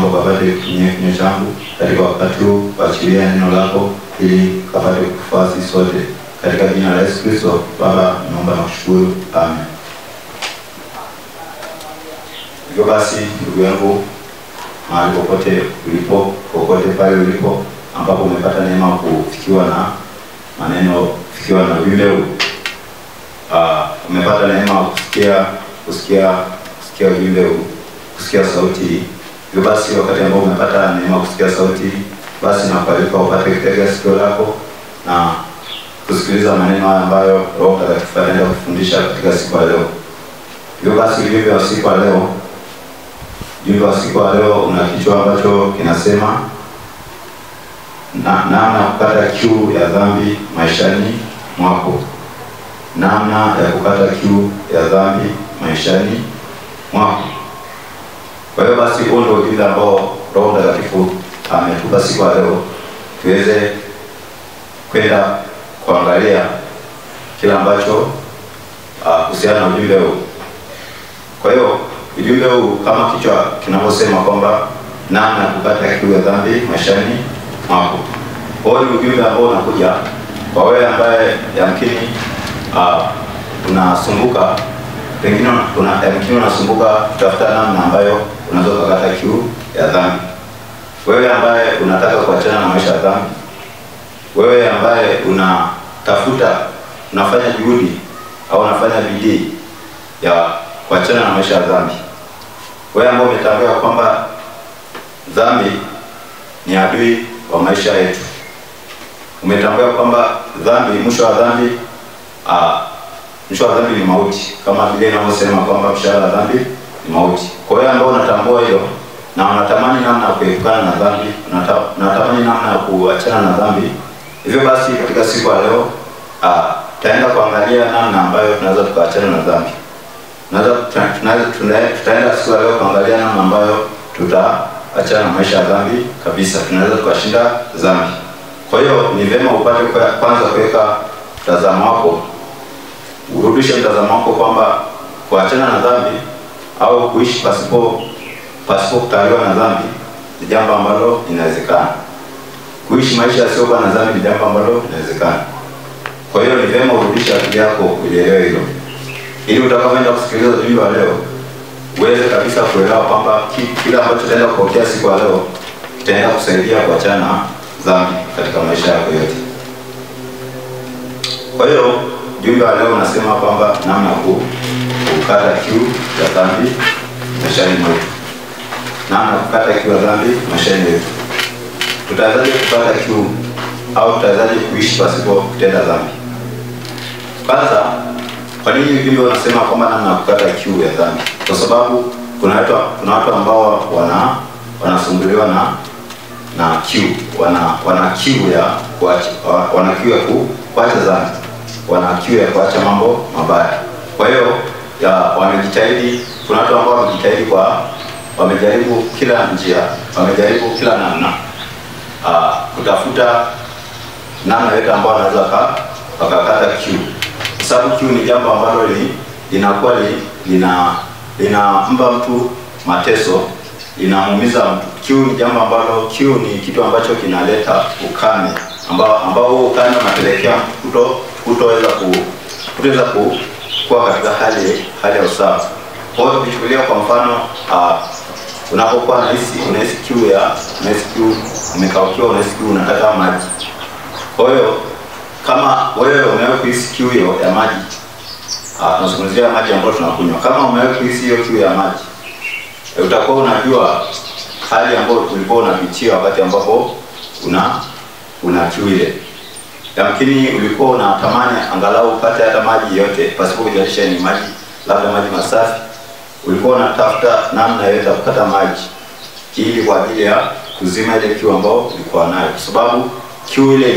naomba kapate kutumia kinywa changu katika wakati huu kuachilia neno lako ili kapate kufaa sisi sote. Katika jina la Yesu Kristo, Baba, naomba na kushukuru. Amen. Hivyo basi, ndugu yangu, mahali popote ulipo, popote pale ulipo ambapo umepata neema kufikiwa na maneno, kufikiwa na ujumbe huu, umepata neema kusikia ujumbe huu, kusikia sauti hii. Hivyo basi, wakati ambao umepata neema kusikia sauti hii, basi nakualika upate kutega sikio lako na kusikiliza maneno haya ambayo Roho Mtakatifu anaenda kufundisha katika siku ya leo. Hivyo basi, ujumbe wa siku ya leo, una kichwa ambacho kinasema namna ya kukata kiu ya dhambi maishani mwako. Namna ya kukata kiu ya dhambi maishani mwako. Kwa hiyo basi, huo ndio ujumbe ambao Roho Mtakatifu ametupa siku ya leo, tuweze kwenda kuangalia kila ambacho kuhusiana na ujumbe huu. Kwa hiyo ujumbe huu kama kichwa kinavyosema kwamba namna ya kukata kiu ya dhambi maishani mwako. Kwa hiyo ni ujumbe ambao unakuja kwa wewe ambaye yamkini unasumbuka, pengine unasumbuka kutafuta namna ambayo unaweza kukata kiu ya dhambi. Wewe ambaye unataka kuachana na maisha ya dhambi. Wewe ambaye unafanya juhudi au unafanya bidii ya kuachana na maisha ya dhambi. Wewe ambao umetambua kwamba dhambi ni adui wa maisha yetu. Umetambua kwamba mwisho wa dhambi ni mauti, kama Biblia inavyosema kwamba mshahara wa dhambi ni mauti. Kwa hiyo ambao unatambua hilo na unatamani namna ya kuepukana na dhambi, unatamani namna ya kuachana na dhambi, hivyo basi katika siku ya leo tutaenda kuangalia namna ambayo tunaweza tukaachana na dhambi. Tutaenda siku ya leo kuangalia namna ambayo tutaachana na maisha ya dhambi kabisa. Tunaweza tukashinda dhambi. Kwa hiyo ni vyema upate kwanza kuweka mtazamo wako, urudishe mtazamo wako kwamba kuachana na dhambi au kuishi pasipo kutawaliwa na dhambi ni jambo ambalo linawezekana. Kuishi maisha yasiyokuwa na dhambi ni jambo ambalo linawezekana. Kwa hiyo ni vyema urudishe akili yako ulielewe hilo, ili utakapoenda kusikiliza ujumbe wa leo uweze kabisa kuelewa kwamba kila ambacho tutaenda kupokea siku ya leo kitaenda kusaidia kuachana na dhambi katika maisha yako yote. Kwa hiyo ujumbe wa leo unasema kwamba namna ya kukata kiu ya dhambi maishani mwetu. Namna ya kukata kiu ya dhambi maishani mwetu. Tutawezaje kupata kiu au tutawezaje kuishi pasipo kutenda dhambi? Kwanza, kwa nini ujumbe unasema kwamba namna ya kukata kiu ya dhambi? Kwa sababu kuna watu ambao wanasumbuliwa na kiu, wana kiu ya kuacha dhambi, wana kiu ya kuacha mambo mabaya. Kwa hiyo wamejitahidi, kuna watu ambao wamejaribu kila njia, wamejaribu kila namna kutafuta namna yote ambayo wanaweza wakakata kiu. Kwa sababu kiu ni jambo ambalo linakuwa linampa mtu mateso, linamuumiza mtu. Kiu ni kitu ambacho kinaleta ukame, ambao huo ukame unapelekea kutoweza kuwa katika hali ya usawa. Kwa hiyo kuchukulia kwa mfano, unapokuwa unahisi kiu, umekaukiwa, unahisi kiu, unataka maji. Kwa hiyo kama wewe umewahi kuhisi kiu hiyo ya maji, tunazungumzia maji ambayo tunakunywa. Kama umewahi kuhisi hiyo kiu ya maji, utakuwa unajua hali ambayo ulikuwa unapitia wakati ambapo una kiu ile. Yamkini ulikuwa unatamani angalau upate hata maji yote pasipo kujalisha ni maji, labda maji masafi. Ulikuwa unatafuta namna yote ya kupata maji ili kwa ajili ya kuzima ile kiu ambayo ulikuwa nayo, kwa sababu kiu ile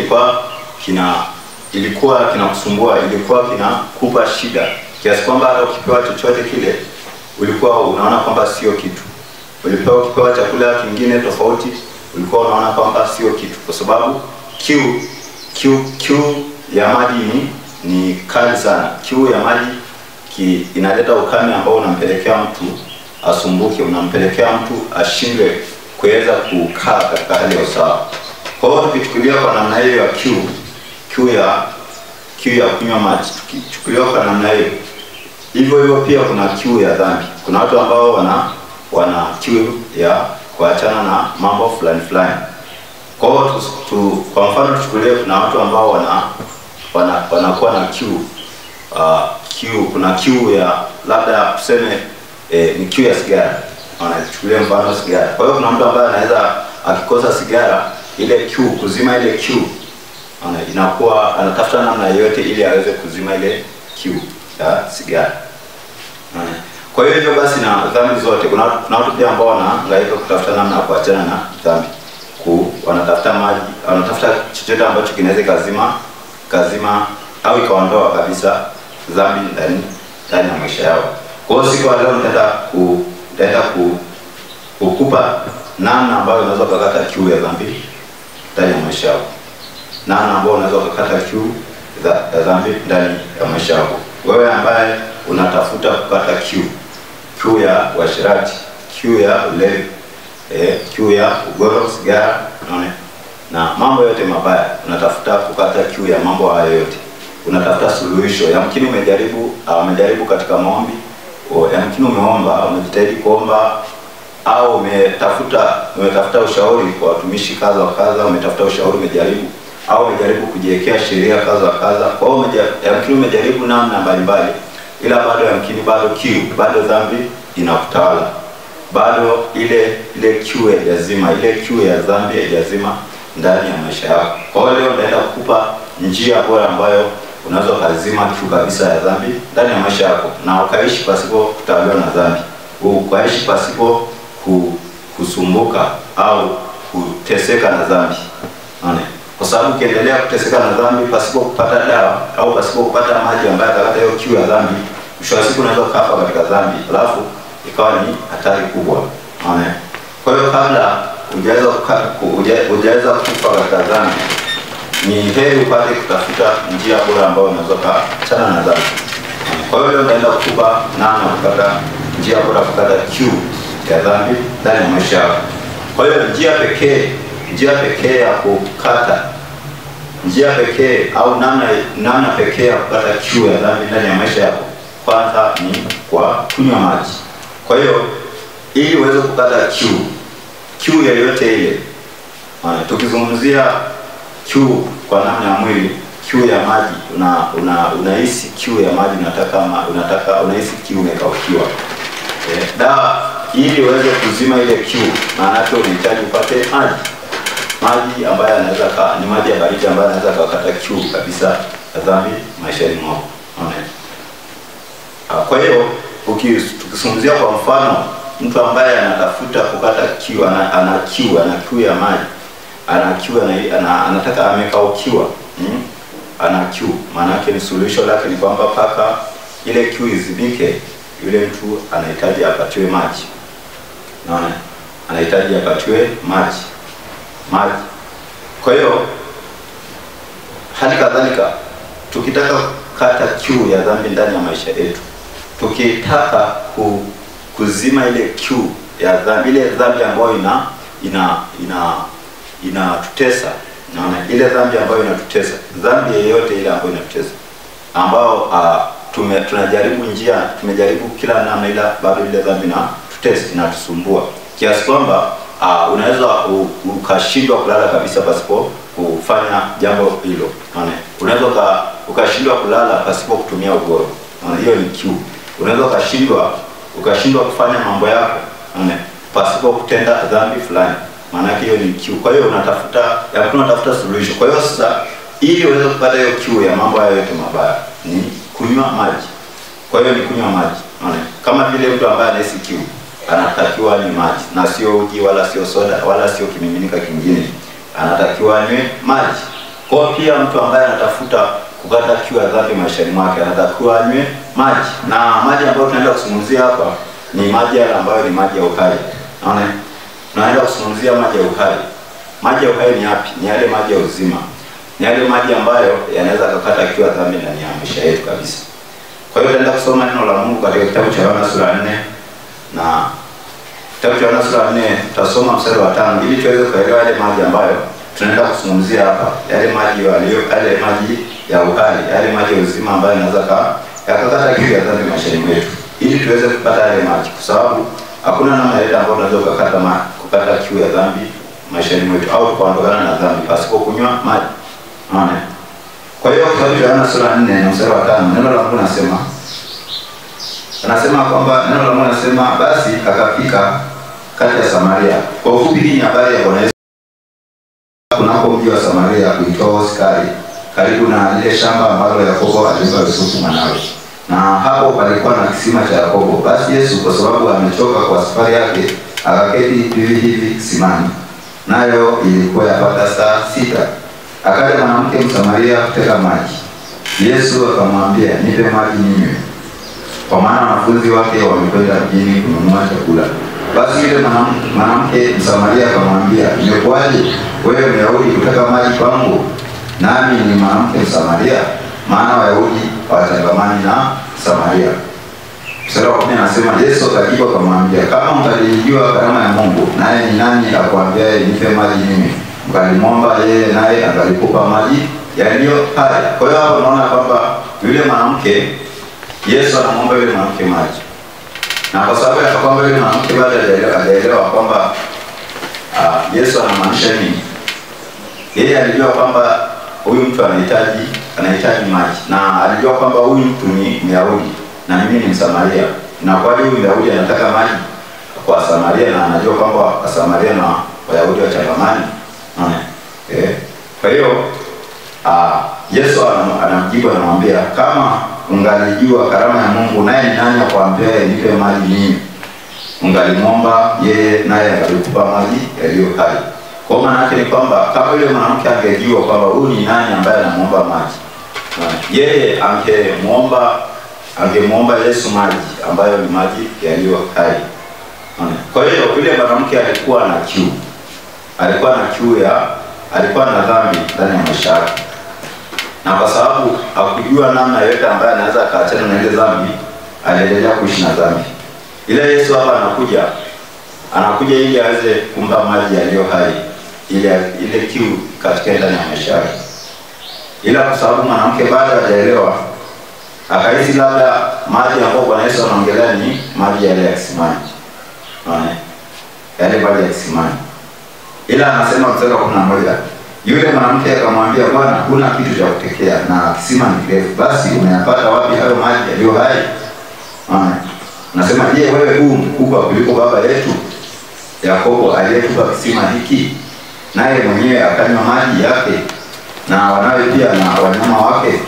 ilikuwa kinakusumbua, ilikuwa kinakupa shida kiasi kwamba hata ukipewa chochote kile ulikuwa unaona kwamba sio kitu. Ukipewa chakula kingine tofauti ulikuwa unaona kwamba sio kitu, kwa sababu kiu ya maji ni kali sana. Kiu ya maji inaleta ukame ambao unampelekea mtu asumbuke, unampelekea mtu ashindwe kuweza kukaa katika hali ya usawa. Kwa hiyo tukichukulia kwa namna hiyo ya kiu ya kunywa maji, tukichukulia kwa namna hiyo, hivyo pia kuna kiu ya dhambi. Kuna watu ambao wana kiu ya kuachana na mambo fulani. Kwa hiyo kwa mfano tuchukulie kuna watu ambao wanakuwa na kiu, kuna kiu ya labda tuseme ni kiu ya sigara. Anachukulia mfano sigara. Kwa hiyo kuna mtu ambaye anaweza akikosa sigara, ile kiu, kuzima ile kiu, inakuwa anatafuta namna yoyote ili aweze kuzima ile kiu ya sigara. Kwa hiyo basi na dhambi zote, kuna watu pia ambao wanahangaika kutafuta namna ya kuachana na dhambi. Wanatafuta maji, wanatafuta chochote ambacho kinaweza kazima au ikaondoa kabisa dhambi ndani ya maisha yao. Kwa hiyo siku ya leo nitaenda kukupa namna ambayo unaweza kukata kiu ya dhambi ndani ya maisha yako. Namna ambayo unaweza kukata kiu ya dhambi ndani ya maisha yako. Wewe ambaye unatafuta kukata kiu ya uasherati, kiu ya ulevi, kiu ya ugoro, sigara, na mambo yote mabaya, unatafuta kukata kiu ya mambo hayo yote. Unatafuta suluhisho. Yamkini umejaribu katika maombi, yamkini umeomba, umejitahidi kuomba, au umetafuta ushauri kwa watumishi kadha wa kadha, umetafuta ushauri, umejaribu kujiwekea sheria kadha wa kadha. Kwa hiyo yamkini umejaribu namna mbalimbali, ila bado dhambi inakutawala. Bado ile kiu haijazima, ile kiu ya dhambi haijazima ndani ya maisha yako. Kwa hiyo leo naenda kukupa njia bora ambayo unaweza kuzima kiu kabisa ya dhambi ndani ya maisha yako, na ukaishi pasipo kutawaliwa na dhambi. Ukaishi pasipo kusumbuka au kuteseka na dhambi. Kwa sababu ukiendelea kuteseka na dhambi pasipo kupata dawa au pasipo kupata maji ambayo atakata hiyo kiu ya dhambi, mwisho wa siku unaweza kufa katika dhambi, alafu ikawa ni hatari kubwa. Kwa hiyo kabla hujaweza kufa katika dhambi, ni heri upate kutafuta njia bora ambayo unaweza kuachana na dhambi. Kwa hiyo leo naenda kukupa namna kupata njia bora kukata kiu ya dhambi ndani ya maisha yako. Kwa hiyo njia pekee ya kukata, njia pekee au namna pekee ya kukata kiu ya dhambi ndani ya maisha yako, kwanza ni kwa kunywa maji. Kwa hiyo ili uweze kukata kiu yoyote ile, tukizungumzia kiu kwa namna ya mwili, kiu ya maji, unahisi kiu ya maji, unahisi kiu umekaukiwa. Dawa ili uweze kuzima ile kiu, maana yake unahitaji upate maji ambayo ni maji ya baridi ambayo yanaweza kukata kiu kabisa ya dhambi maishani mwako. Kwa hiyo tukizungumzia kwa mfano mtu ambaye anatafuta kukata kiu, ana kiu ya maji, anataka amekaukiwa, ana kiu, maana yake ni suluhisho lake ni kwamba paka ile kiu izibike, yule mtu anahitaji apatiwe maji. Anahitaji apatiwe maji. Kwa hiyo hali kadhalika, tukitaka kukata kiu ya dhambi ndani ya maisha yetu, tukitaka kuzima ile kiu ya dhambi, ile dhambi ambayo inatutesa, ile dhambi ambayo inatutesa, dhambi yoyote ile ambayo inatutesa, ambao tumejaribu kila namna, ila bado ile dhambi inatutesa, inatusumbua kiasi kwamba unaweza ukashindwa kulala kabisa pasipo kufanya jambo hilo. Unaweza ukashindwa kulala pasipo kutumia ugoro. Hiyo ni kiu. Unaweza ukashindwa kufanya mambo yako pasipo kutenda dhambi fulani. Maana hiyo ni kiu. Kwa hiyo unatafuta suluhisho. Kwa hiyo sasa ili uweze kupata hiyo kiu ya mambo hayo yote mabaya, ni kunywa maji. Kwa hiyo ni kunywa maji. Kama vile mtu ambaye anahisi kiu, anatakiwa ni maji, na sio uji wala sio soda wala sio kimiminika kingine. Anatakiwa ni maji. Kwa pia mtu ambaye anatafuta kukata kiu ya dhambi maishani mwake, anatakiwa anywe maji. Na maji ambayo tunaenda kuzungumzia hapa ni maji ambayo ni maji ya uhai. Tunaenda kuzungumzia maji ya uhai. Maji ya uhai ni yapi? Ni yale maji ya uzima. Ni yale maji ambayo yanaweza kukata kiu ya dhambi ndani ya maisha yetu kabisa. Kwa hiyo tunaenda kusoma neno la Mungu katika kitabu cha Yohana sura 4 na Kitabu cha Yohana sura ya 4 tutasoma mstari wa 5 ili tuweze kuelewa yale maji ambayo tunaenda kuzungumzia hapa. Yale maji ya uhai, yale maji ya uzima ambayo yanaweza yakakata kiu ya dhambi maishani mwetu. Ili tuweze kupata yale maji, kwa sababu hakuna namna yoyote ambayo tunaweza kupata kiu ya dhambi maishani mwetu au kuondokana na dhambi pasipo kunywa maji. Amen. Kwa hiyo kitabu cha Yohana sura 4 na mstari wa 5 neno la Mungu anasema kwamba neno la Mungu anasema basi akafika kati ya Samaria. Kwa ufupi hii ni habari ya Bwana Yesu kunako mji wa Samaria uitwao Sikari, karibu na ile shamba ambalo Yakobo alimpa Yusufu mwanawe. Na hapo palikuwa na kisima cha Yakobo. Basi Yesu kwa sababu amechoka kwa safari yake akaketi hivi kisimani. Nayo ilikuwa yapata saa 6. Akaja mwanamke Msamaria kuteka maji. Yesu akamwambia, nipe maji ninywe, kwa maana wanafunzi wake wamekwenda mjini kununua chakula. Basi yule mwanamke Msamaria akamwambia, imekuwaje wewe Myahudi kuteka maji kwangu, nami ni mwanamke Msamaria? Maana Wayahudi hawachangamani na Samaria. Mstari wa 10 anasema, Yesu akajibu akamwambia, kama mtalijua karama ya Mungu, naye ni nani akuambiaye nipe maji ninywe, mkalimwomba yeye naye akalikupa maji yaliyo hai. Kwa hiyo hapo unaona kwamba yule mwanamke, Yesu anamwomba yule mwanamke maji. Na kwa sababu ya kwamba yule mwanamke bado hajaelewa kwamba Yesu anamaanisha nini, yeye alijua kwamba huyu mtu anahitaji maji, na alijua kwamba huyu mtu ni Myahudi na mimi ni Msamaria. Na kwa hiyo Myahudi anataka maji kwa Samaria, na anajua kwamba Samaria na Wayahudi wachangamani. Kwa hiyo Yesu anamjibu anamwambia, kama ungalijua karama ya Mungu, naye ni nani akuambiaye nipe maji ninywe, ungalimwomba yeye naye akalikupa maji yaliyo hai. Kwa maana yake ni kwamba kama yule mwanamke angejua kwamba huyu ni nani ambaye anamuomba maji, yeye angemwomba Yesu maji ambayo ni maji yaliyo hai. Kwa hiyo yule mwanamke alikuwa na kiu. Alikuwa na dhambi ndani ya maisha yake. Na kwa sababu hakujua namna yote ambayo anaweza kaachana na ile dhambi, aliendelea kuishi na dhambi. Ile Yesu hapa anakuja ili aweze kumpa maji yaliyo hai, ile kiu katika ndani ya maisha yake. Ila kwa sababu mwanamke bado hajaelewa, akahisi labda maji ambayo Bwana Yesu anaongelea ni maji yale ya kisimani. Yale maji ya kisimani. Ila anasema mstari wa 11, yule mwanamke akamwambia, Bwana, huna kitu cha kutekea na kisima ni kirefu, basi umeyapata wapi hayo maji yaliyo hai? Nasema, je, wewe huu mkubwa kuliko baba yetu Yakobo aliyetupa kisima hiki, naye mwenyewe akanywa maji yake na wanawe pia na wanyama wake?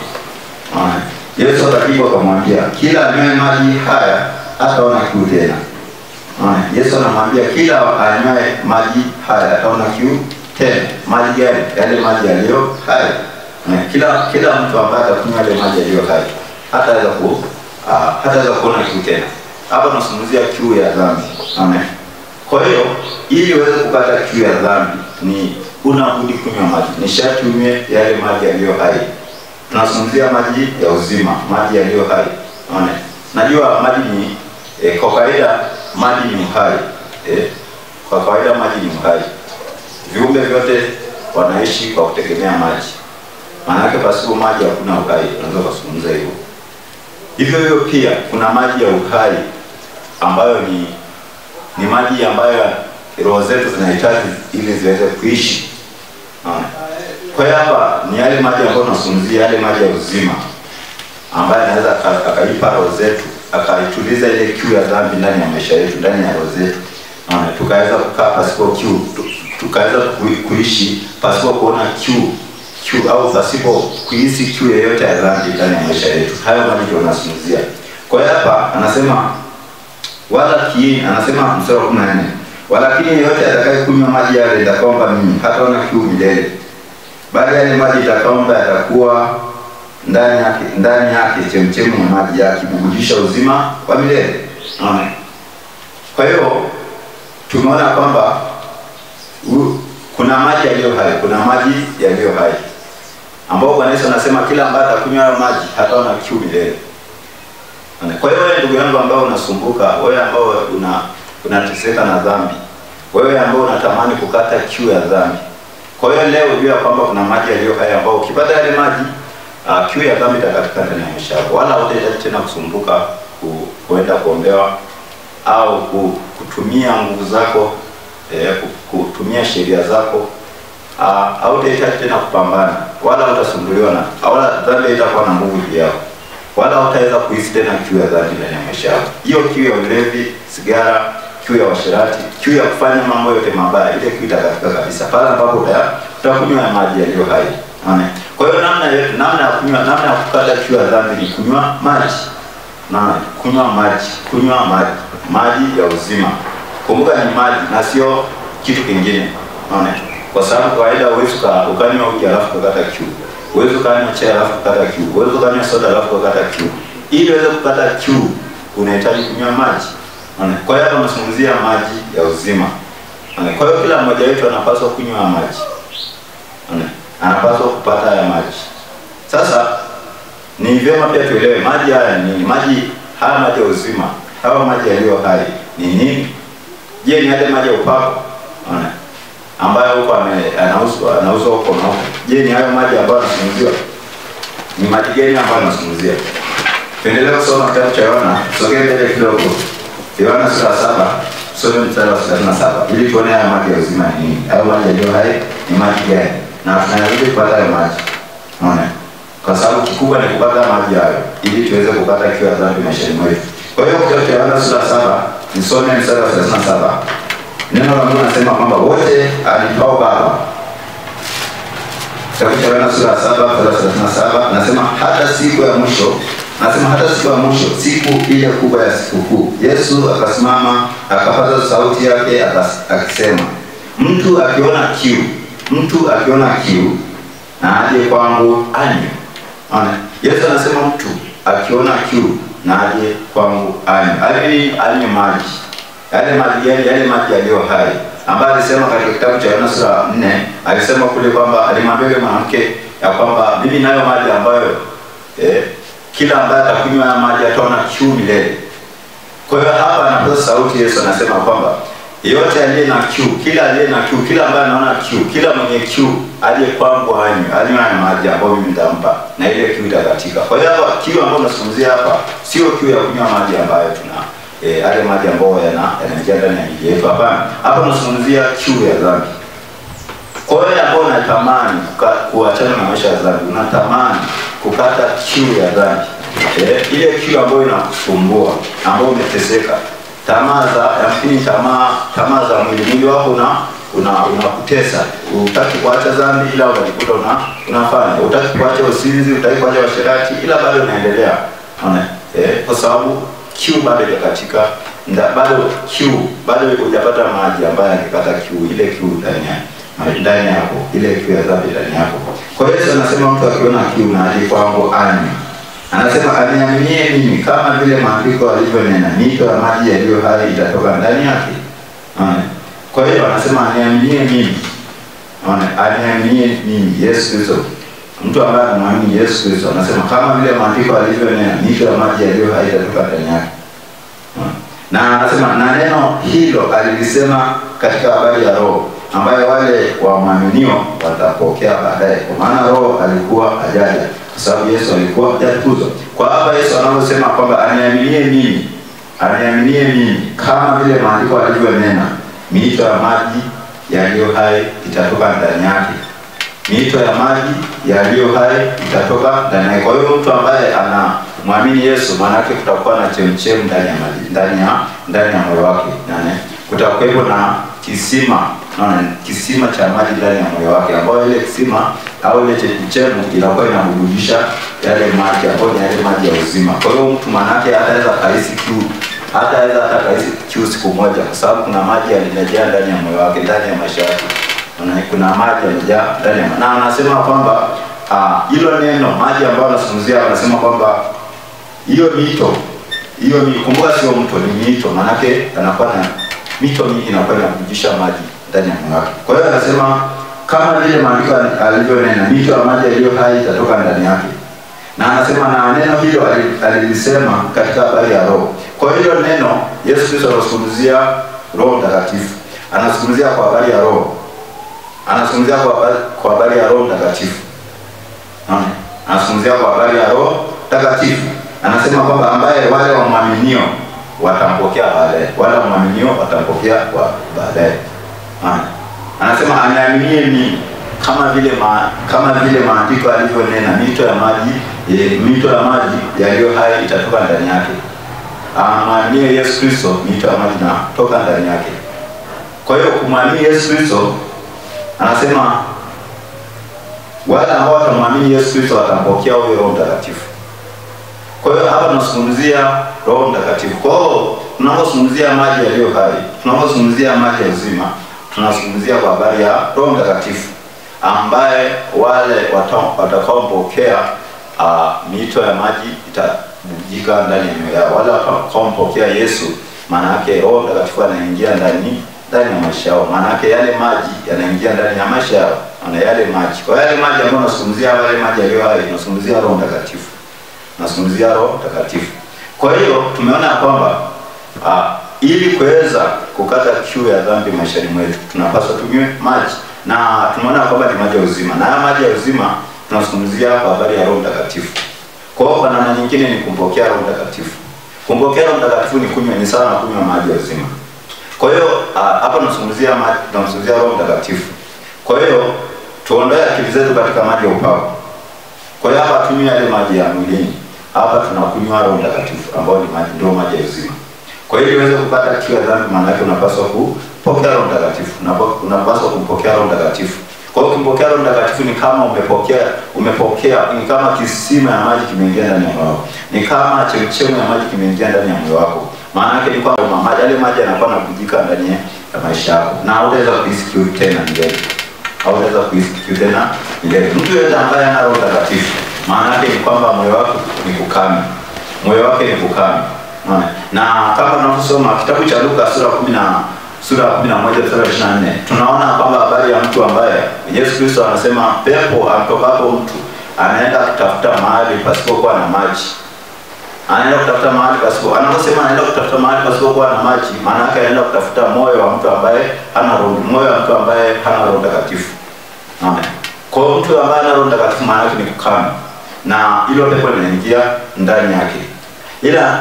Yesu akajibu akamwambia, kila anywaye maji haya hataona kiu tena. Yesu anamwambia kila anywaye maji haya hataona kiu tena. Maji gani? Yale maji yaliyo hai. Kila mtu ambaye atakunywa yale maji yaliyo hai hataweza kuona kiu tena. Hapa tunazungumzia kiu ya dhambi. Amen. Kwa hiyo ili uweze kupata kiu ya dhambi ni unabudi kunywa maji. Ni sharti unywe yale maji yaliyo hai. Tunazungumzia maji ya uzima, maji yaliyo hai. Amen. Najua maji ni kwa kawaida maji ni uhai. Kwa kawaida maji ni uhai. Viumbe vyote wanaishi kwa kutegemea maji. Maana yake pasipo maji hakuna uhai. Tunaweza kuzungumza hivyo. Hivyo pia kuna maji ya uhai ambayo ni maji ambayo roho zetu zinahitaji ili ziweze kuishi. Kwa hiyo hapa ni yale maji ambayo tunazungumzia, yale maji ya uzima ambayo anaweza akaipa roho zetu, akaituliza ile kiu ya dhambi ndani ya maisha yetu, ndani ya roho zetu. Tukaweza kukaa pasipo kiu, tukaweza kuishi pasipo kuona kiu au pasipo kuhisi kiu yoyote ya dhambi ndani ya maisha yetu. Hayo maji ndio tunazungumzia. Kwa hiyo hapa anasema anasema mstari wa 14, walakini yeyote atakayekunywa maji yale nitakaomba mimi hataona kiu milele, bali yale maji nitakaomba yatakuwa ndani yake chemchemi ya maji yakibubujisha uzima wa milele. Amen. Kwa hiyo tumeona kwamba kuna maji yaliyo hai, kuna maji yaliyo hai ambao Bwana Yesu anasema kila ambaye atakunywa hayo maji hataona kiu milele. Kwa hiyo wewe ndugu yangu ambao unasumbuka, wewe ambao unateseka na dhambi, wewe ambao unatamani kukata kiu ya dhambi. Kwa hiyo leo jua kwamba kuna maji yaliyo hai ambao ukipata yale maji, kiu ya dhambi itakatika ndani ya maisha yako, wala hutahitaji tena kusumbuka kuenda kuombewa au kutumia nguvu zako, kutumia sheria zako, au hutahitaji tena kupambana, wala hutasumbuliwa na wala dhambi itakuwa na nguvu juu yako, wala hutaweza kuhisi tena kiu ya dhambi ndani ya maisha yako. Hiyo kiu ya ulevi, sigara, kiu ya uasherati, kiu ya kufanya mambo yote mabaya, ile kiu itakatika kabisa pale ambapo utakunywa maji yaliyo hai. Amen. Kwa hiyo namna ya kunywa, namna ya kukata kiu ya dhambi ni kunywa maji. Kunywa maji ya uzima. Kumbuka ni maji na sio kitu kingine. Amen. Kwa sababu kawaida huwezi ukanywa uji alafu kukata kiu. Huwezi ukanywa chai alafu kukata kiu. Huwezi ukanywa soda alafu kukata kiu. Ili uweze kukata kiu, unahitaji kunywa maji. Amen. Kwa hiyo tunazungumzia maji ya uzima. Amen. Kwa hiyo kila mmoja wetu anapaswa kunywa maji. Amen. Anapaswa kupata haya maji. Sasa ni vyema pia tuelewe maji haya ni maji, haya maji ya uzima, hawa maji yaliyo hai ni nini? Je, ni yale maji ya upako ambayo huko anauzwa huko na huko? Je, ni hayo maji ambayo yanazungumziwa? Ni maji gani ambayo yanazungumziwa? Tuendelee kusoma kitabu cha Yohana, sogea mbele kidogo. Yohana sura 7, sura mstari wa 37 ili tuone haya maji ya uzima ni nini. Hayo maji yaliyo hai ni maji gani? Na tunarudi kupata hayo maji. Unaona? Kwa sababu kikubwa ni kupata maji hayo ili tuweze kupata kiu ya dhambi maishani mwetu. Kwa hiyo kitabu cha Yohana sura 7, nisome mstari wa 37. Neno la Mungu linasema kwamba wote alipao Baba. Kitabu cha Yohana sura 7:37 nasema hata siku ya mwisho, siku ile kubwa ya sikukuu, Yesu akasimama akapaza sauti yake akisema, mtu akiona kiu na aje kwangu anywe. Amen. Yesu anasema mtu akiona kiu na aje kwangu anywe. Anywe maji. Yale maji gani? Yale maji yaliyo hai, ambaye alisema katika kitabu cha Yohana sura 4, alisema kule kwamba alimwambia yule mwanamke ya kwamba mimi nayo maji ambayo kila ambaye atakunywa haya maji ataona kiu milele. Kwa hiyo hapa anapoza sauti Yesu anasema kwamba yeyote aliye na kiu, kila ambaye anaona kiu, kila mwenye kiu aje kwangu anywe haya maji ambayo mimi nitampa na ile kiu itakatika. Kwa hiyo hapa kiu ambayo tunazungumzia hapa sio kiu ya kunywa maji ambayo yale maji ambayo yanaingia ndani ya miili yetu. Hapana. Hapa tunazungumzia kiu ya dhambi. Kwa hiyo ambao unatamani kuachana na maisha ya dhambi, unatamani kukata kiu ya dhambi, ile kiu ambayo inakusumbua, ambayo umeteseka, tamaa za mwili wako unakutesa, unataka kuacha dhambi ila unajikuta unafanya, unataka kuacha usinzi, unataka kuacha uasherati ila bado unaendelea. Unaona? Kwa sababu kiu bado katika bado hujapata maji ambayo yanakata kiu, ile kiu ndani yako, ile kiu ya dhambi ndani yako. Kwa hiyo Yesu anasema mtu akiona kiu na aje kwangu anywe. Anasema aniaminie mimi, kama vile maandiko yalivyonena, mito ya maji yaliyo hai itatoka ndani yake. Kwa hiyo anasema aniaminie mimi. Aniaminie mimi, Yesu Kristo. Mtu ambaye anamwamini Yesu Kristo anasema kama vile maandiko yalivyonena, mito ya maji yaliyo hai itatoka ndani yake. Na anasema na neno hilo alilisema katika habari ya Roho ambaye wale waaminio watapokea baadaye, kwa maana Roho alikuwa hajaja kwa sababu Yesu alikuwa hajatukuzwa. Kwa hapa Yesu anaposema kwamba aniaminie mimi, kama vile maandiko yalivyonena, mito ya maji yaliyo hai itatoka ndani yake. Mito ya maji yaliyo hai itatoka ndani yake. Kwa hiyo mtu ambaye anamwamini Yesu, maana yake kutakuwa na chemchem ndani ya maji, ndani ya moyo wake. Kutakuwa na kisima cha maji ndani ya moyo wake, ambayo ile kisima au ile chemchem inakuwa inamrudisha yale maji ambayo ni yale maji ya uzima. Kwa hiyo mtu maana yake hataweza kuhisi kiu siku moja, kwa sababu kuna maji yanajaa ndani ya moyo wake, ndani ya maisha yake. Kuna maji yanajaa ndani ya, na anasema kwamba hilo neno maji ambayo anazungumzia, anasema kwamba hiyo mito, kumbuka sio mto, ni mito, maana yake anakuwa na mito mingi inakuwa inarudisha maji ndani ya moyo wake. Kwa hiyo anasema kama vile maandiko alivyonena, mito ya maji yaliyo hai itatoka ndani yake. Na anasema na neno hilo alilisema katika habari ya Roho. Kwa hiyo neno Yesu Kristo anazungumzia Roho Mtakatifu. Anazungumzia kwa habari ya Roho. Anazungumzia kwa habari ya Roho Mtakatifu. Anazungumzia kwa habari ya Roho Mtakatifu. Anasema kwamba ambaye wale wamwaminio watampokea baadaye. Wale wamwaminio watampokea kwa baadaye. Anasema aniaminie mimi, kama vile maandiko yalivyonena, mito ya maji yaliyo hai itatoka ndani yake. Amwaminie Yesu Kristo, mito ya maji inatoka ndani yake. Kwa hiyo kumwamini Yesu Kristo, anasema wale ambao watamwamini Yesu Kristo watampokea huyo Roho Mtakatifu. Kwa hiyo hapa tunazungumzia Roho Mtakatifu. Kwa hiyo tunapozungumzia maji yaliyo hai, tunapozungumzia maji ya uzima, tunazungumzia kwa habari ya Roho Mtakatifu, ambaye wale watakaompokea mito ya maji itabujika ndani ya mioyo yao. Wale watakaompokea Yesu, maana yake Roho Mtakatifu anaingia ndani ya maisha yao. Maana yake yale maji yanaingia ndani ya maisha yao. Ana yale maji. Kwa yale maji ambayo tunazungumzia, wale maji yaliyo hai, tunazungumzia Roho Mtakatifu. Tunazungumzia Roho Mtakatifu. Kwa hiyo tumeona kwamba ili kuweza kukata kiu ya dhambi maishani mwetu, tunapaswa tunywe maji. Na tumeona kwamba ni maji ya uzima. Na haya maji ya uzima tunazungumzia kwa habari ya Roho Mtakatifu. Kwa hiyo kwa namna nyingine ni kumpokea Roho Mtakatifu. Kumpokea Roho Mtakatifu ni sawa na kunywa maji ya uzima. Kwa hiyo hapa tunazungumzia Roho Mtakatifu. Kwa hiyo tuondoe akili zetu katika maji ya upako. Kwa hiyo hapa tunywe yale maji ya mwilini. Hapa tunakunywa Roho Mtakatifu ambao ni maji, ndio maji ya uzima. Kwa hiyo uweze kupata kiu ya dhambi, maana yake unapaswa kupokea Roho Mtakatifu. Unapaswa kumpokea Roho Mtakatifu. Kwa hiyo kumpokea Roho Mtakatifu ni kama umepokea ni kama kisima ya maji kimeingia ndani ya moyo wako. Ni kama chemchemi ya maji kimeingia ndani ya moyo wako. Maana yake ni kwamba yale maji yanakuwa yanabujika ndani ya maisha yako. Na hautaweza kuhisi kiu tena milele. Hautaweza kuhisi kiu tena milele. Mtu yeyote ambaye ana Roho Mtakatifu, maana yake ni kwamba moyo wako ni kukame. Moyo wake ni kukame. Na kama tunaposoma kitabu cha Luka sura ya 11:24, tunaona kwamba habari ya mtu ambaye Yesu Kristo anasema pepo amtokapo mtu anaenda kutafuta mahali pasipokuwa na maji. Anaenda kutafuta mahali pasipo. Anaposema anaenda kutafuta mahali pasipokuwa na maji, maana yake anaenda kutafuta moyo wa mtu ambaye hana Roho, moyo wa mtu ambaye hana Roho Mtakatifu. Amen. Kwa mtu ambaye hana Roho Mtakatifu, maana yake ni kukame. Na hilo pepo linaingia ndani yake. Ila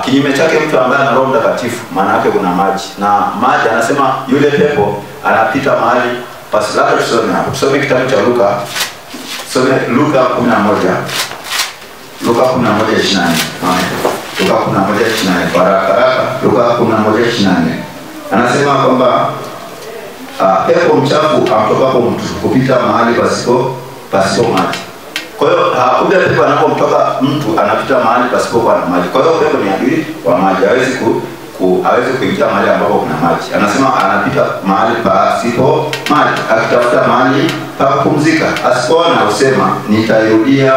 kinyume chake mtu ambaye ana Roho Mtakatifu, maana yake kuna maji. Na maji, anasema yule pepo anapita mahali pasipoko. Tusome kitabu cha Luka. Tusome Luka 11. Luka 11:24. Luka 11:24. Baraka. Luka 11:24. Anasema kwamba pepo mchafu amtokapo mtu kupita mahali pasipo maji. Kwa hiyo kumbe pepo anapomtoka mtu anapita mahali pasipokuwa na maji. Kwa hiyo pepo ni adui wa maji. Hawezi kuingia mahali ambapo kuna maji. Anasema anapita mahali pasipo maji, akitafuta mahali pa kupumzika. Asipoona usema nitairudia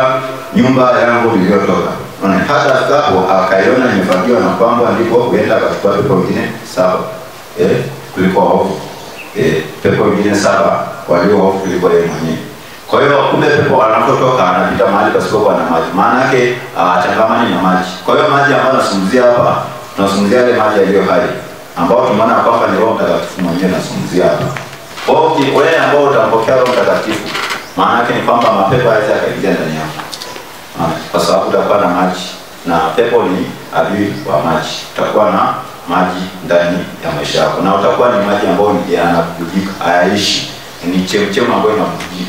nyumba yangu niliyotoka. Hata hapo akaiona imefagiwa na kwamba ndipo huenda akachukua pepo wengine 7 kuliko hofu. Pepo wengine 7 walio hofu kuliko yeye mwenyewe. Kwa hiyo kumbe pepo anapotoka anapita mahali pasipokuwa na maji. Maana yake changamani na maji. Kwa hiyo maji ambayo tunazungumzia hapa, tunazungumzia ile maji yaliyo hai, ambao tumeona kwamba ni Roho Mtakatifu mwenyewe tunazungumzia hapa. Kwa hiyo wewe ambao utampokea Roho Mtakatifu, maana yake ni kwamba mapepo hayawezi kuingia ndani yako. Kwa sababu utakuwa na maji, na pepo ni adui wa maji. Utakuwa na maji ndani ya maisha yako, na utakuwa ni maji ambayo yanakujika, hayaishi. Ni chemchemi ambayo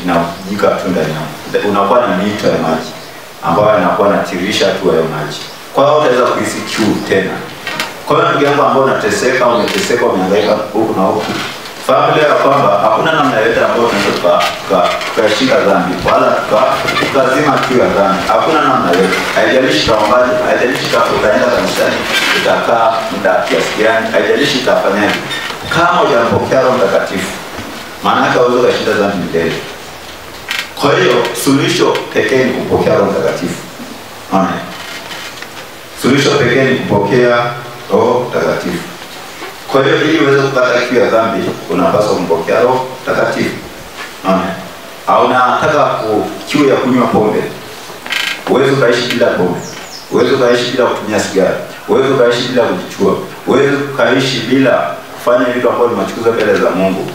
inakujika tu ndani yako. Unakuwa na mito ya maji ambayo yanakuwa yanatirisha tu hayo maji. Kwa hiyo utaweza kuhisi kiu tena. Kwa hiyo ndugu yangu ambao unateseka, umehangaika huku na huku, fahamu leo kwamba hakuna namna yoyote ambayo tunaweza tukashinda dhambi wala tukazima kiu ya dhambi. Hakuna namna yoyote. Haijalishi utaombaje, haijalishi utaenda kanisani, utakaa muda kiasi gani, haijalishi utafanyaje. Kama hujampokea Roho Mtakatifu, maana yake hauwezi kushinda dhambi milele. Kwa hiyo suluhisho pekee ni kupokea Roho Mtakatifu. Amen. Suluhisho pekee ni kupokea Roho Mtakatifu. Kwa hiyo ili uweze kupata kiu ya dhambi, unapaswa kumpokea Roho Mtakatifu. Amen. Au unataka kiu ya kunywa pombe, uweze ukaishi bila pombe, uweze ukaishi bila kutumia sigara, uweze ukaishi bila kujichua, uweze ukaishi bila kufanya vitu ambavyo ni machukizo mbele za Mungu,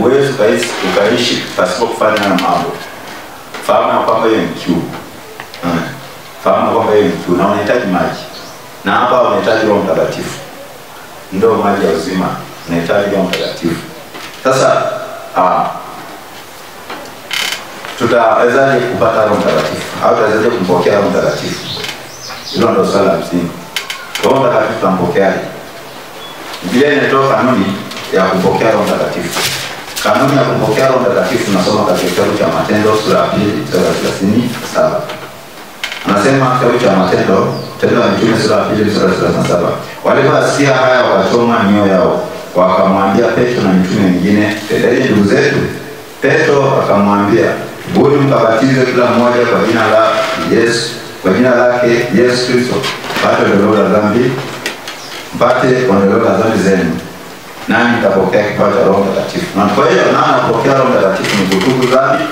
uwezi ukaishi pasipo kufanya na mambo. Fahamu kwamba hiyo ni kiu. Fahamu kwamba hiyo ni kiu na unahitaji maji. Na hapa unahitaji Roho Mtakatifu. Ndio maji ya uzima, unahitaji Roho Mtakatifu. Sasa tutawezaje kupata Roho Mtakatifu? Au tutawezaje kumpokea Roho Mtakatifu? Hilo ndio swali la msingi. Roho Mtakatifu tutampokeaje? Biblia inatoa kanuni ya kumpokea Roho Mtakatifu. Kanuni ya kumpokea Roho Mtakatifu tunasoma katika kitabu cha Matendo sura ya 2 mstari wa 37. Anasema kitabu cha Matendo, Tendo la Mitume sura ya 2 mstari wa 37. Waliposikia haya wakachoma mioyo yao, wakamwambia Petro na mitume wengine, "Tendeni ndugu zetu." Petro akamwambia, "Budi mkabatizwe kila mmoja kwa jina la Yesu, kwa jina lake Yesu Kristo, mpate ondoleo la dhambi, mpate ondoleo la dhambi zenu, nani mtapokea kipawa cha Roho Mtakatifu." Na kwa hiyo namna ya kupokea Roho Mtakatifu ni kutubu dhambi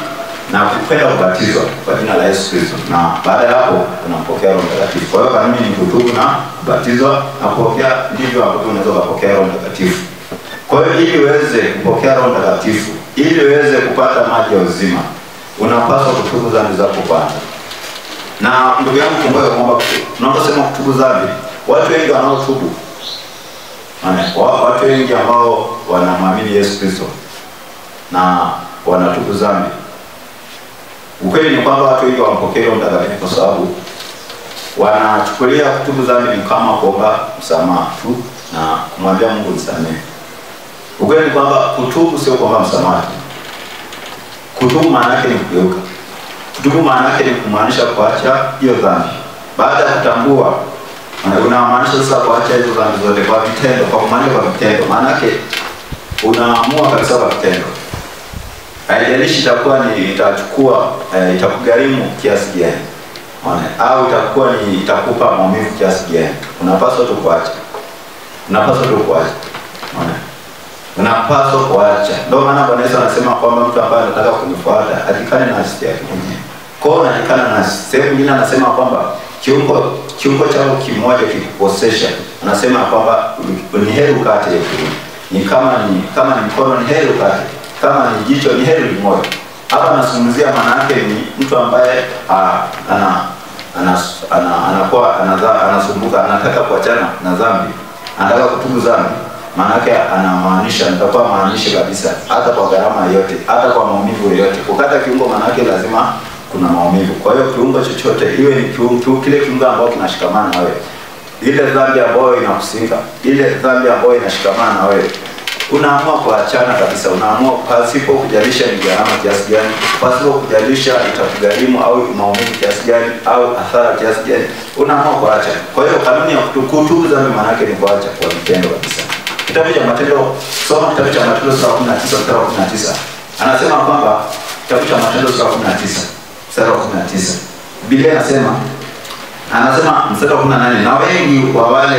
na kupenda kubatizwa kwa jina la Yesu Kristo. Na baada ya hapo tunampokea Roho Mtakatifu. Kwa hiyo kanuni ni kutubu na kubatizwa na kupokea, ndivyo hapo unaweza kupokea Roho Mtakatifu. Kwa hiyo ili uweze kupokea Roho Mtakatifu, ili uweze kupata maji ya uzima, unapaswa kutubu dhambi zako kwanza. Na ndugu yangu, kumbuka kwamba tunaposema kutubu dhambi, watu wengi wanaotubu, watu wengi ambao wanamwamini Yesu Kristo na wanatubu dhambi, ukweli ni kwamba watu wengi wampokea Roho Mtakatifu kwa sababu wanachukulia kutubu dhambi ni kama kuomba msamaha tu na kumwambia Mungu nisamehe. Ukweli ni kwamba kutubu sio kuomba msamaha. Kutubu maana yake ni kugeuka. Kutubu maana yake ni kumaanisha kuacha hiyo dhambi. Baada ya kutambua, unamaanisha sasa kuacha hizo dhambi zote kwa vitendo, kwa kumaanisha kwa vitendo. Maana yake unaamua kabisa kwa vitendo. Haijalishi itakuwa ni itakugharimu kiasi gani. Au itakuwa ni itakupa maumivu kiasi gani. Unapaswa tu kuacha. Unapaswa tu kuacha. Unapaswa kuacha. Ndio maana Bwana Yesu anasema kwamba mtu ambaye anataka kunifuata ajikane na nafsi yake mwenyewe. Kwa hiyo unajikana na sehemu nyingine, anasema kwamba kiungo chako kimoja kikukosesha, anasema kwamba ni heri ukate hiyo kiungo. Ni kama ni mkono, ni heri ukate. Kama ni jicho, ni heri limoja. Hapa anazungumzia maana yake ni mtu ambaye anakuwa anasumbuka, anataka kuachana na dhambi, anataka kutubu dhambi. Maana yake anamaanisha, nitakuwa maanisha kabisa, hata kwa gharama yote, hata kwa maumivu yote. Kukata kiungo maana yake lazima kuna maumivu. Kwa hiyo kiungo chochote, iwe ni kiungo, kile kiungo ambao kinashikamana na wewe, ile dhambi ambayo inakusinga, ile dhambi ambayo inashikamana na wewe, unaamua kuachana kabisa. Unaamua pasipo kujalisha ni gharama kiasi gani, pasipo kujalisha itakugharimu au maumivu kiasi gani au hasara kiasi gani, unaamua kuacha. Kwa hiyo kanuni ya kutubu dhambi maana yake ni kuacha kwa vitendo kabisa. Kitabu cha Matendo, soma kitabu cha Matendo sura 19 mstari wa 19. Anasema kwamba kitabu cha Matendo sura 19 mstari wa 19. Biblia anasema mstari wa 18, na wengi wa wale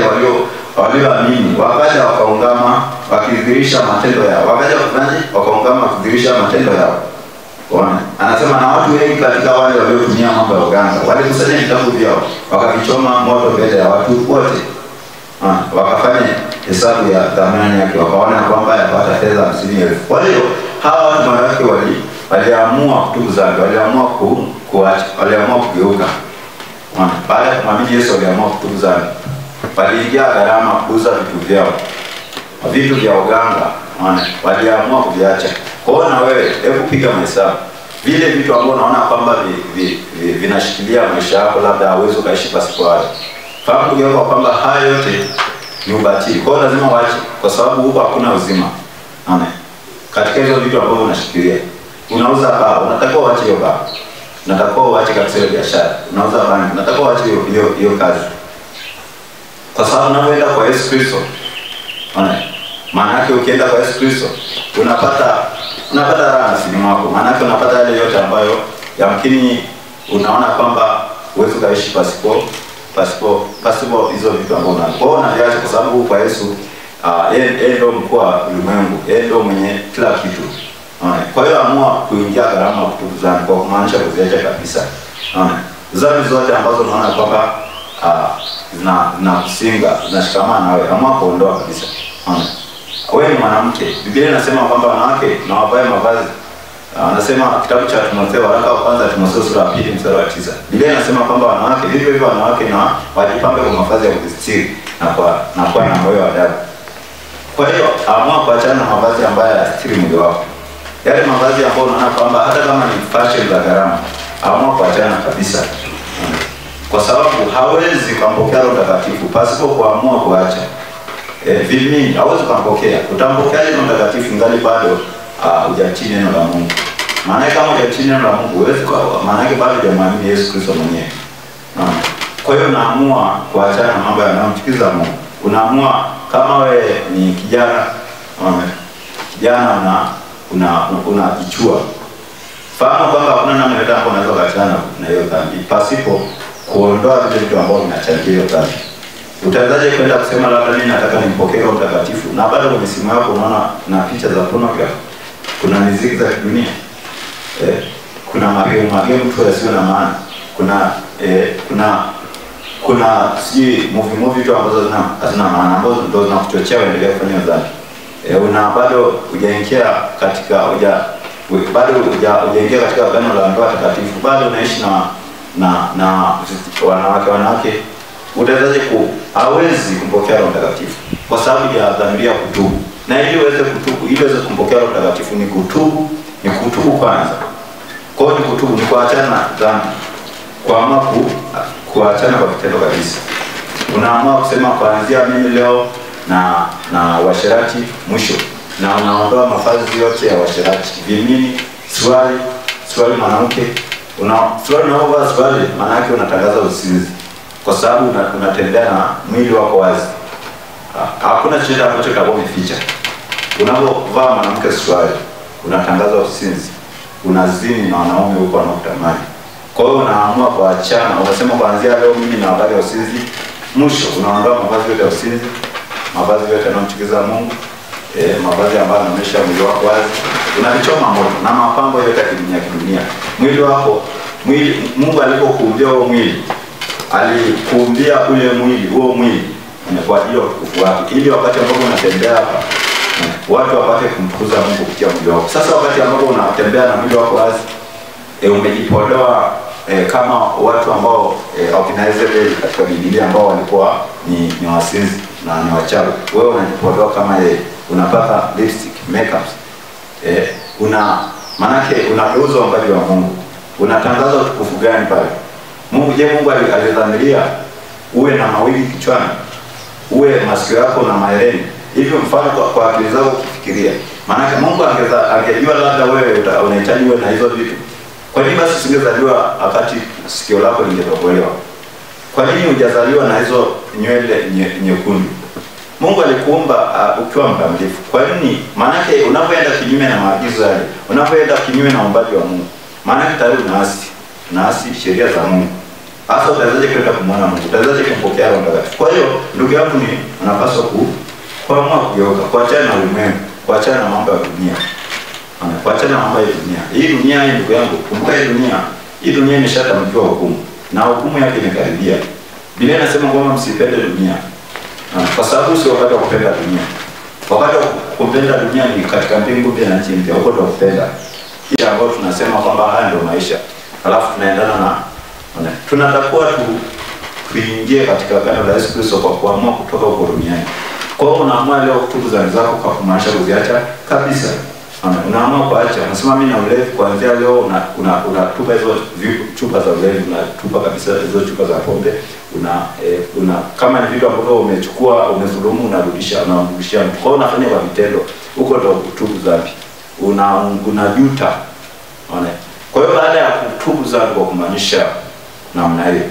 walioamini wakaja wakaungama wakidhihirisha matendo yao. Wakaja kufanya wakaungama wakidhihirisha matendo yao. Bwana anasema na watu wengi katika wale waliotumia mambo ya uganga walikusanya vitabu vyao wakavichoma moto mbele ya watu wote. Wakafanya hesabu ya dhamani yake, wakaona kwamba yapata fedha 50,000. Kwa hiyo hawa watu marafiki waliamua kutubu dhambi, waliamua kuacha, waliamua kugeuka. Baada ya kumwamini Yesu waliamua kutubu dhambi. Waliingia gharama kuuza vitu vyao, vitu vya uganga, waliamua kuviacha. Kwa hiyo na wewe hebu piga mahesabu. Vile vitu ambavyo unaona kwamba vinashikilia maisha yako, labda hauwezi ukaishi pasipo hayo. Fahamu kugeuka kwamba hayo yote ni ubatili. Kwa hiyo lazima uache, kwa sababu huko hakuna uzima. Amen. Katika hizo vitu ambavyo unashikilia, unauza baa, unatakiwa uache hiyo baa. Unatakiwa uache kabisa hiyo biashara. Unauza bangi, unatakiwa uache hiyo kazi. Kwa sababu unapoenda kwa Yesu Kristo, maana yake ukienda kwa Yesu Kristo, unapata raha nafsini mwako. Maana yake unapata yale yote ambayo yamkini unaona kwamba huwezi kuishi pasipo hizo vitu ambavyo unaona. Kwa hiyo unaviacha kwa sababu kwa Yesu yeye ndio mkuu wa ulimwengu, yeye ndio mwenye kila kitu. Kwa hiyo amua kuingia gharama kutubu dhambi, kwa kumaanisha kuziacha kabisa. Dhambi zote ambazo unaona kwamba na kusinga zinashikamana nawe, amua kuondoa kabisa. wewe ni mwanamke. Biblia inasema kwamba wanawake na wavae mavazi. Anasema kitabu cha Timotheo, waraka wa kwanza Timotheo sura ya 2 mstari wa 9. Biblia inasema kwamba wanawake vivyo hivyo wanawake na wajipambe kwa mavazi ya kujistiri na kwa na moyo wa adabu. Kwa hiyo amua kuachana na mavazi ambayo hayastiri mwili wako. Yale mavazi ambayo unaona kwamba hata kama ni fashion za gharama, amua kuachana kabisa. Kwa sababu hawezi kumpokea Roho Mtakatifu pasipo kuamua kuacha. Vimini hawezi kumpokea. Utampokea Roho Mtakatifu ngali bado hujatii neno la Mungu. Maana kama hujatii neno la Mungu huwezi kwa maana bado hujamwamini Yesu Kristo mwenyewe. Kwa hiyo unaamua kuachana na mambo yanayomchukiza Mungu. Unaamua kama wewe ni kijana unajichua. Fahamu kwamba hakuna namna yoyote ambayo unaweza kuachana na hiyo dhambi pasipo kuondoa vile vitu ambavyo vinachangia hiyo dhambi. Utaanzaje kwenda kusema labda mimi nataka nimpokee Roho Mtakatifu na bado kwenye simu yako unaona na picha za pornography, kuna muziki za kidunia, kuna magemu tu yasiyo na maana, kuna si movie tu ambazo hazina maana ambazo ndio zinakuchochea uendelee kufanya dhambi. Una bado hujaingia katika hujaingia katika agano la ndoa takatifu, bado unaishi na wanawake. Utawezaje hawezi kumpokea Roho Mtakatifu kwa sababu ya dhamiri ya kutubu. Na ili uweze kutubu, ili uweze kumpokea Roho Mtakatifu ni kutubu kwanza. Kwa hiyo ni kutubu, ni kuachana na dhambi. Kuamua kuachana kwa vitendo kabisa. Unaamua kusema kuanzia mimi leo na uasherati mwisho. Na unaondoa mavazi yote ya uasherati. Vimini, swali mwanamke. Swali maana yake unatangaza usinzi. Kwa sababu unatembea na mwili wako wazi. Hakuna chochote ambacho kitakuwa umeficha. Unapovaa mwanamke swali, unatangaza usinzi. Unazini na wanaume huko wanakutamani. Kwa hiyo unaamua kuachana, unasema kuanzia leo mimi na habari ya usinzi. Mwisho unaondoa mavazi yote ya usinzi, mavazi yote yanayomchukiza Mungu, mavazi ambayo yanaonyesha mwili wako wazi. Unavichoma moto na mapambo yote ya kidunia. Mwili wako, Mungu alipokuumbia huo mwili, alikuumbia huo mwili kwa ajili ya utukufu wake, ili wakati ambapo unatembea hapa watu wapate kumtukuza Mungu kupitia mwili wako. Sasa wakati ambapo unatembea na mwili wako wazi, umejipodoa kama watu ambao wakina Israeli katika Biblia ambao walikuwa ni wasinzi na ni wachawi. Wewe unajipodoa kama unapaka lipstick, makeup. Manake unageuza uumbaji wa Mungu. Unatangaza utukufu gani pale? Mungu alidhamiria uwe na mawili kichwani, uwe masikio yako na mahereni. Hivyo mfano kwa akili zako kufikiria. Maana Mungu angejua labda wewe unahitaji uwe na hizo vitu. Kwa nini basi usingezaliwa wakati sikio lako lingetobolewa? Kwa nini hujazaliwa na hizo nywele nyekundu? Mungu alikuumba ukiwa mkamilifu. Kwa nini? Maana unapoenda kinyume na maagizo yale, unapoenda kinyume na uumbaji wa Mungu, maana tayari unaasi sheria za Mungu. Hasa utawezaje kwenda kumwona Mungu? Utawezaje kumpokea Roho Mtakatifu? Kwa hiyo ndugu yangu, unapaswa kuamua kugeuka, kuachana na ulimwengu, kuachana na mambo ya dunia. Kuachana na mambo ya dunia. Hii dunia hii ndugu yangu, kumbuka hii dunia imeshatamkiwa hukumu. Na hukumu yake imekaribia. Biblia inasema kwamba msipende dunia. Kwa sababu sio wakati wa kupenda dunia. Wakati wa kupenda dunia ni katika mbingu mpya na nchi mpya. Huko ndio kupenda. Ile ambayo tunasema kwamba haya ndio maisha. Alafu tunaendana na tunatakuwa tuingie katika agano la Yesu Kristo kwa kuamua kutoka huko duniani. Kwa hiyo unaamua leo kutubu dhambi zako kwa kumaanisha kuziacha kabisa. Unaamua kuacha. Unasema mimi na ulevi kuanzia leo unatupa hizo chupa za ulevi, unatupa kabisa hizo chupa za pombe. Kama ni vitu ambavyo umechukua, umedhulumu, unarudishia mtu. Kwa hiyo unafanya kwa vitendo. Huko ndio kutubu dhambi. Unajuta. Kwa hiyo baada ya kutubu dhambi kwa kumaanisha namna hiyo,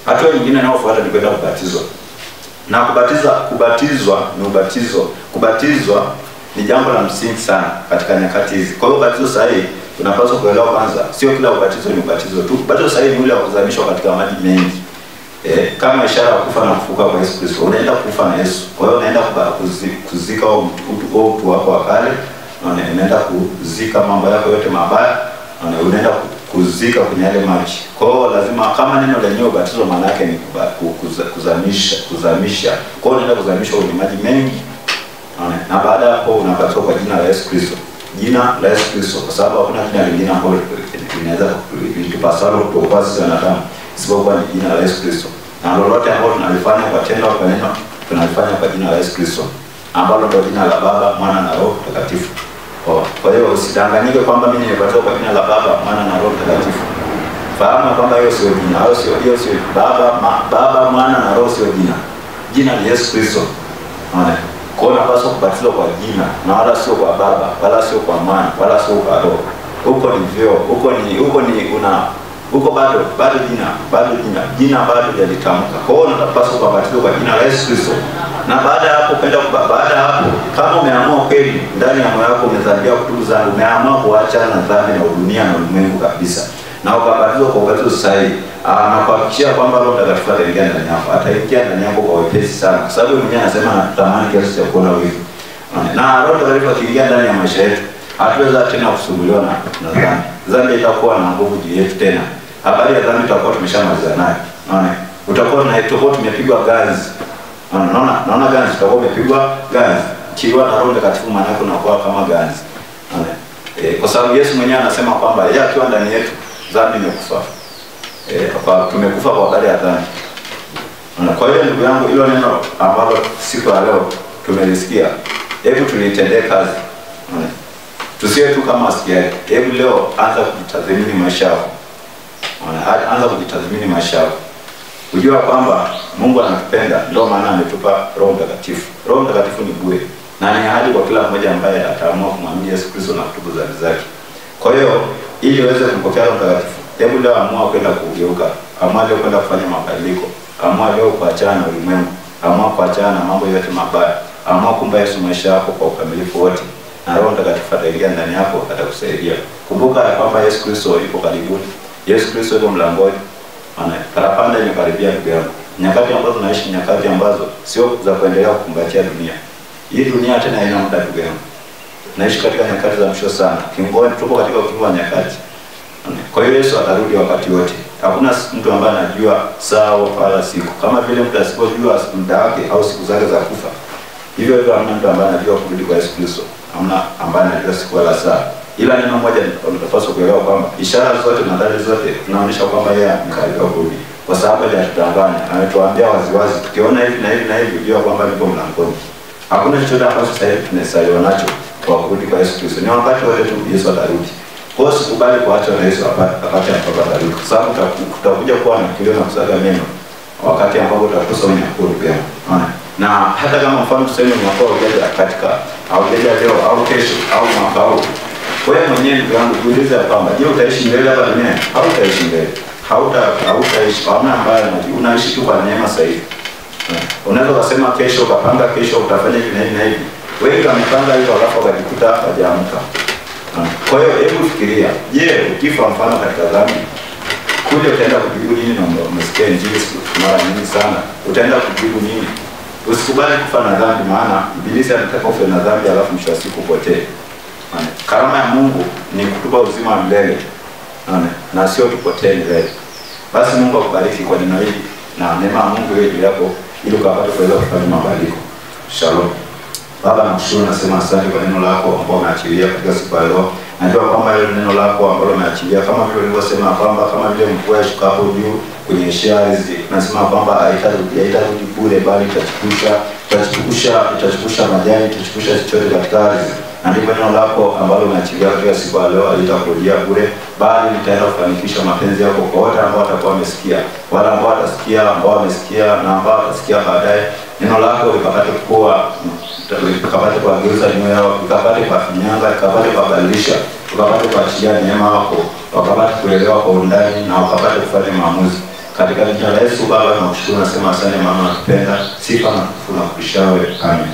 hatua nyingine inayofuata ni kwenda kubatizwa. Na kubatizwa ni ubatizo. Kubatizwa ni jambo la msingi sana katika nyakati hizi. Kwa hiyo ubatizo sahihi unapaswa kuelewa kwanza, sio kila ubatizo ni ubatizo tu. Ubatizo sahihi ni ule wa kuzamishwa katika maji mengi. Kama ishara ya kufa na kufufuka kwa Yesu Kristo. Unaenda kufa na Yesu. Kwa hiyo unaenda kuzika utu wako wa kale, unaenda kuzika mambo yako yote mabaya, unaenda kuzika kwenye yale maji. Kwa hiyo lazima, kama neno lenyewe ubatizo maana yake ni kuzamisha. Kwa hiyo unaenda kuzamishwa kwenye maji mengi. Na baada hapo unabatizwa kwa jina la Yesu Kristo. Jina la Yesu Kristo, kwa sababu hakuna jina lingine ambalo linaweza kutupasalo kutoka sisi wanadamu isipokuwa ni jina la Yesu Kristo. Na lolote ambalo tunalifanya kwa tendo au kwa neno tunalifanya kwa jina la Yesu Kristo, ambalo ndio jina la Baba, Mwana na Roho Mtakatifu. Kwa hiyo usidanganyike kwamba mimi nimebatizwa kwa jina la Baba, Mwana na Roho Mtakatifu. Fahamu kwamba hiyo sio jina, hiyo sio Baba, Mwana na Roho sio jina. Jina ni Yesu Kristo. Unaona? Kwa hiyo unapaswa kubatizwa kwa jina na wala sio kwa Baba, wala sio kwa Mwana, wala sio kwa Roho. Huko ni vyo, huko bado jina bado halitamka. Kwa hiyo unapaswa kubatizwa kwa jina la Yesu Kristo. Na baada hapo kama umeamua kweli ndani ya moyo wako umezambia kutubu zangu, umeamua kuacha na dhambi na dunia na ulimwengu kabisa, na ukabatizwa kwa ubatizo sahihi, na kuhakikisha kwamba Roho Mtakatifu ataingia ndani yako, ataingia ndani yako kwa wepesi sana, kwa sababu mwenyewe anasema anatamani kiasi cha kuona wivu. Na Roho Mtakatifu akiingia ndani ya maisha yetu, hatuweza tena kusumbuliwa na dhambi. Dhambi itakuwa na nguvu juu yetu tena. Habari ya dhambi tutakuwa tumeshamaliza nayo. Unaona? Tutakuwa tumepigwa ganzi. Naona ganzi, tutakuwa umepigwa ganzi. Kiwa na Roho Mtakatifu maana yake unakuwa kama ganzi. Kwa sababu Yesu mwenyewe anasema kwamba yeye akiwa ndani yetu dhambi imekufa. Tumekufa kwa habari ya dhambi. Kwa hiyo ndugu yangu, hilo neno ambalo siku ya leo tumelisikia, hebu tulitendee kazi. Tusiwe tu kama asikiaji. Hebu leo anza kujitathmini maisha yako. Anza kujitathmini maisha yako. Kujua kwamba Mungu anatupenda, ndio maana ametupa Roho Mtakatifu. Roho Mtakatifu ni bure na ni ahadi kwa kila mmoja ambaye ataamua kumwamini Yesu Kristo na kutubu dhambi zake. Kwa hiyo ili uweze kumpokea Roho Mtakatifu, hebu leo amua kwenda kugeuka. Amua leo kwenda kufanya mabadiliko. Amua leo kuachana na ulimwengu. Amua kuachana na mambo yote mabaya. Amua kumpa Yesu maisha yako kwa ukamilifu wote. Na Roho Mtakatifu ataingia ndani yako, atakusaidia. Kumbuka kwamba Yesu Kristo yuko karibuni. Yesu Kristo yuko mlangoni. Parapanda imekaribia ndugu yangu. Nyakati ambazo tunaishi nyakati ambazo sio za kuendelea kukumbatia dunia. Hii dunia tena haina muda ndugu yangu. Naishi katika nyakati za mwisho sana. Kingoni tupo katika ukingo wa nyakati. Kwa hiyo Yesu atarudi wakati wote. Hakuna mtu ambaye anajua saa wala siku. Kama vile mtu asipojua muda wake au siku zake za kufa, hivyo hamna mtu ambaye anajua kurudi kwa Yesu Kristo. Hamna ambaye anajua siku wala saa. Ila neno moja tunapaswa kuelewa kwamba ishara zote na dalili zote zinaonyesha kwamba yeye amekaribia kurudi. Kwa sababu hajatudanganya, ametuambia waziwazi, tukiona hivi na hivi na hivi jua kwamba yuko mlangoni. Hakuna chochote ambacho sasa hivi tunasaliwa nacho kwa kurudi kwa Yesu Kristo. Ni wakati wote tu Yesu atarudi. Kwa hiyo sikubali kuacha na Yesu wakati ambapo atarudi. Kwa sababu tutakuja kuwa na kilio na kusaga meno wakati ambapo tutakosa unyakuo pia. Na hata kama mfano tuseme mwaka ujaja katika au ujaja leo au kesho au mwaka huu, wewe mwenyewe ndugu yangu jiulize kwamba je, utaishi mbele hapa duniani au utaishi mbele? Hautaishi. Hamna ambaye unaishi tu kwa neema sasa hivi. Unaweza kusema kesho, ukapanga kesho utafanya hivi na hivi na hivi. Wengi wamepanga hivyo alafu wakajikuta hawajaamka. Kwa hiyo hebu fikiria, je, ukifa mfano katika dhambi, kule utaenda kujibu nini? Na umesikia injili mara nyingi sana, utaenda kujibu nini? Usikubali kufa na dhambi, maana Ibilisi anataka ufe na dhambi alafu mwisho wa siku upotee. Karama ya Mungu ni kutupa uzima wa milele. Na sio tupotee milele. Basi Mungu akubariki kwa neno hili na neema ya Mungu iwe juu yako ili ukapate kuweza kufanya mabadiliko. Shalom. Baba, nakushukuru, nasema asante kwa neno lako ambalo umeachilia katika siku ya leo. Najua kwamba hilo neno lako ambalo umeachilia kama vile ulivyosema kwamba kama vile mvua ishukapo juu kwenye ardhi, nasema kwamba haitarudi bure bali itachukua majani, itachukua chochote katika ardhi. Na ndivyo neno lako ambalo umeachilia katika siku ya leo halitakurudia bure, bali litaenda kufanikisha mapenzi yako kwa wote ambao watakuwa wamesikia, wala ambao watasikia, ambao wamesikia na ambao watasikia baadaye. Neno lako likapate kuwageuza mioyo yao, likapate kuwafinyanga, likapate kuwabadilisha, likapate kuachilia neema yako, wakapate kuelewa kwa undani na wakapate kufanya maamuzi. Katika jina la Yesu Baba, nakushukuru, nasema asante maana unatupenda. Sifa na kushukuru na kukushauri. Amen.